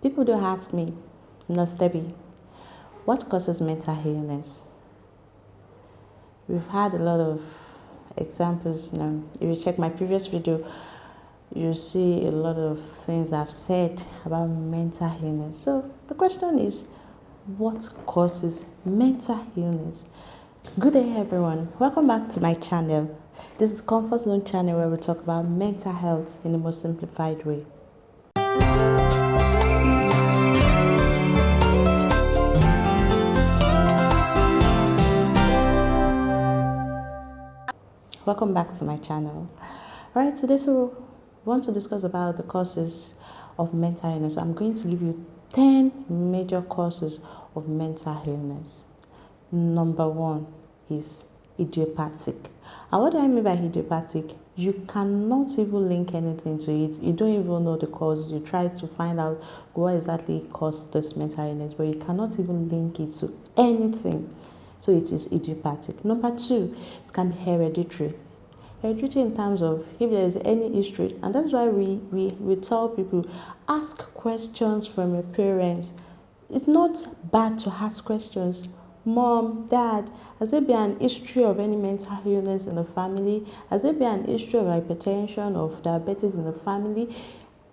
People do ask me, Nurse Debbie, what causes mental illness? We've had a lot of examples. If you check my previous video, you see a lot of things I've said about mental illness. So the question is, what causes mental illness? Good day, everyone. Welcome back to my channel. This is Comfort Zone channel where we talk about mental health in the most simplified way. Welcome back to my channel. Alright, today we want to discuss about the causes of mental illness. I'm going to give you 10 major causes of mental illness. Number 1 is idiopathic. And what do I mean by idiopathic? You cannot even link anything to it. You don't even know the cause. You try to find out what exactly caused this mental illness, but you cannot even link it to anything. So it is idiopathic. Number 2, it can be hereditary. Hereditary in terms of if there is any history, and that's why we tell people, ask questions from your parents. It's not bad to ask questions. Mom, Dad, has there been an history of any mental illness in the family? Has there been an history of hypertension, of diabetes in the family?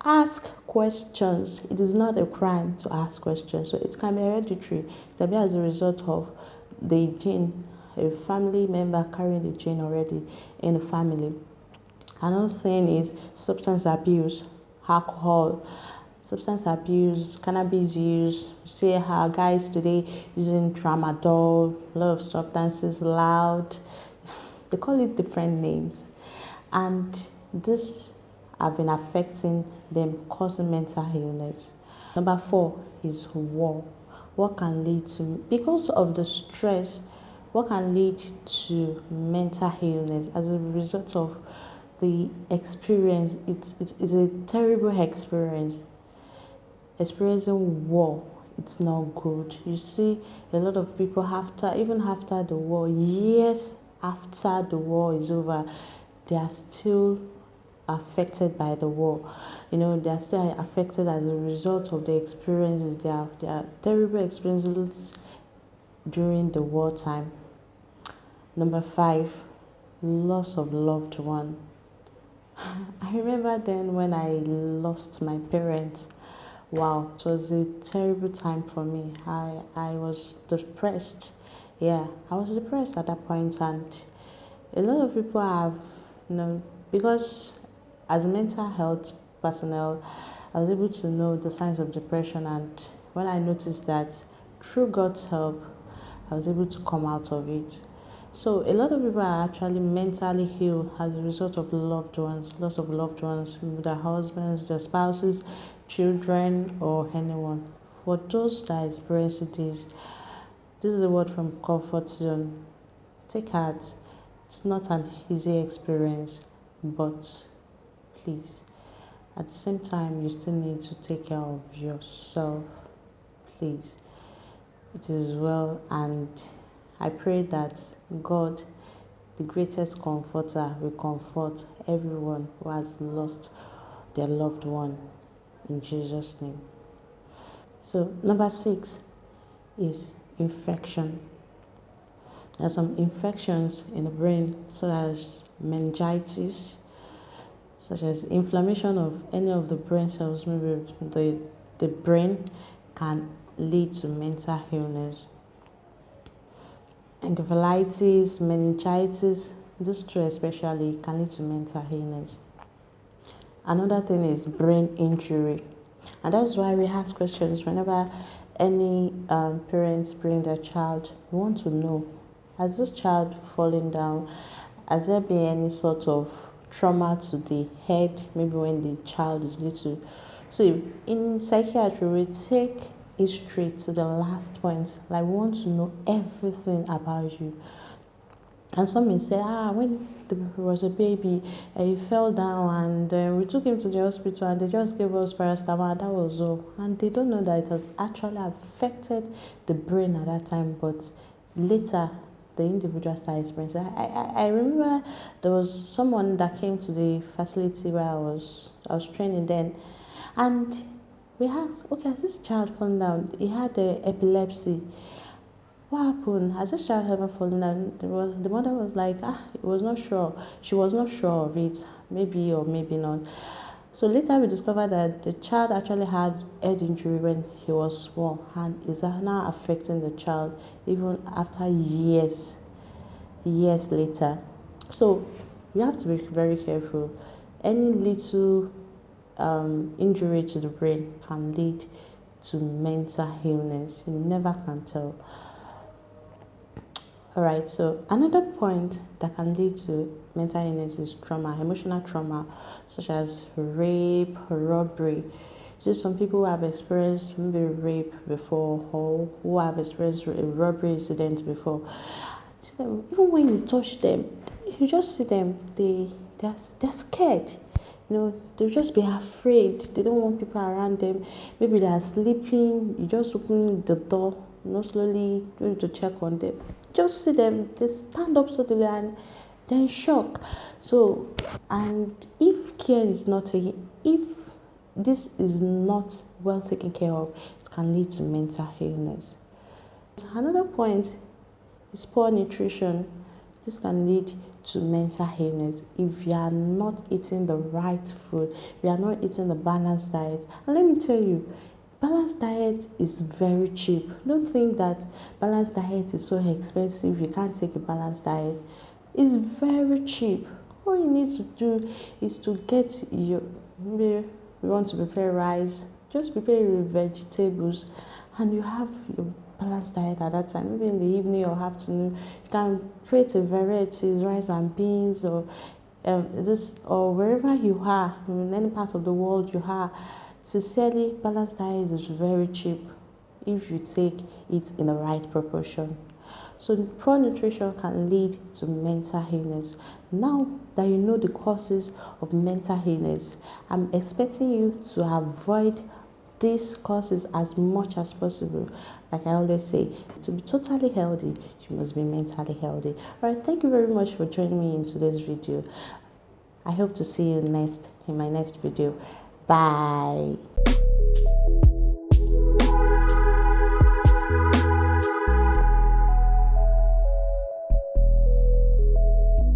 Ask questions. It is not a crime to ask questions. So it can be hereditary. It can be as a result of the gene, a family member carrying the gene already in the family. Another thing is substance abuse, alcohol, substance abuse, cannabis use. You see how guys today using tramadol, a lot of substances, loud. They call it different names. And this have been affecting them, causing mental illness. Number 4 is war. What can lead to, because of the stress, what can lead to mental illness as a result of the experience? It's a terrible experience. Experiencing war, it's not good. You see a lot of people even after the war, years after the war is over, they are still affected by the war. They are still affected as a result of the experiences. They are terrible experiences during the wartime. Number 5, loss of loved one. I remember then when I lost my parents. Wow, it was a terrible time for me. I was depressed. Yeah, I was depressed at that point, and a lot of people have, because as a mental health personnel, I was able to know the signs of depression, and when I noticed that through God's help, I was able to come out of it. So a lot of people are actually mentally ill as a result of loved ones, loss of loved ones, their husbands, their spouses, children, or anyone. For those that experience this is a word from Comfort Zone. Take heart. It's not an easy experience, but please, at the same time, you still need to take care of yourself. Please, it is well, and I pray that God, the greatest comforter, will comfort everyone who has lost their loved one, in Jesus' name. So number 6 is infection. There are some infections in the brain, such as meningitis, such as inflammation of any of the brain cells. Maybe the brain can lead to mental illness. Encephalitis, meningitis, these two especially can lead to mental illness. Another thing is brain injury, and that's why we ask questions whenever any parents bring their child. We want to know, has this child fallen down? Has there been any sort of trauma to the head, maybe when the child is little? So in psychiatry, we take history to the last point. Like, we want to know everything about you. And some may say, when he was a baby, he fell down, and we took him to the hospital, and they just gave us paracetamol. That was all. And they don't know that it has actually affected the brain at that time, but later the individual started experiencing. I remember there was someone that came to the facility where I was training then, and We asked, okay, has this child fallen down? He had epilepsy. What happened? Has this child ever fallen down? The mother was like, it was not sure. She was not sure of it, maybe or maybe not. So later we discovered that the child actually had head injury when he was small and is now affecting the child even after years later. So we have to be very careful. Any little injury to the brain can lead to mental illness. You never can tell. All right, so another point that can lead to mental illness is trauma, emotional trauma, such as rape, robbery. Just some people who have experienced maybe rape before or who have experienced a robbery incident before. Even when you touch them, you just see them, they're scared. They'll just be afraid. They don't want people around them. Maybe they are sleeping. You just open the door, slowly going to check on them. Just see them. They stand up suddenly and they're in shock. So, and if care is not taken, if this is not well taken care of, it can lead to mental illness. Another point is poor nutrition. This can lead to mental illness if you are not eating the right food, you are not eating the balanced diet. And let me tell you, balanced diet is very cheap. Don't think that balanced diet is so expensive, you can't take a balanced diet. It's very cheap. All you need to do is to get maybe you want to prepare rice, just prepare your vegetables and you have your balanced diet at that time. Maybe in the evening or afternoon, you can create a varieties, rice and beans, or this, or wherever you are, in any part of the world you are. Sincerely, balanced diet is very cheap if you take it in the right proportion. So poor nutrition can lead to mental illness. Now that you know the causes of mental illness, I'm expecting you to avoid these causes as much as possible. Like I always say, to be totally healthy, you must be mentally healthy. All right, thank you very much for joining me in today's video. I hope to see you in my next video. Bye.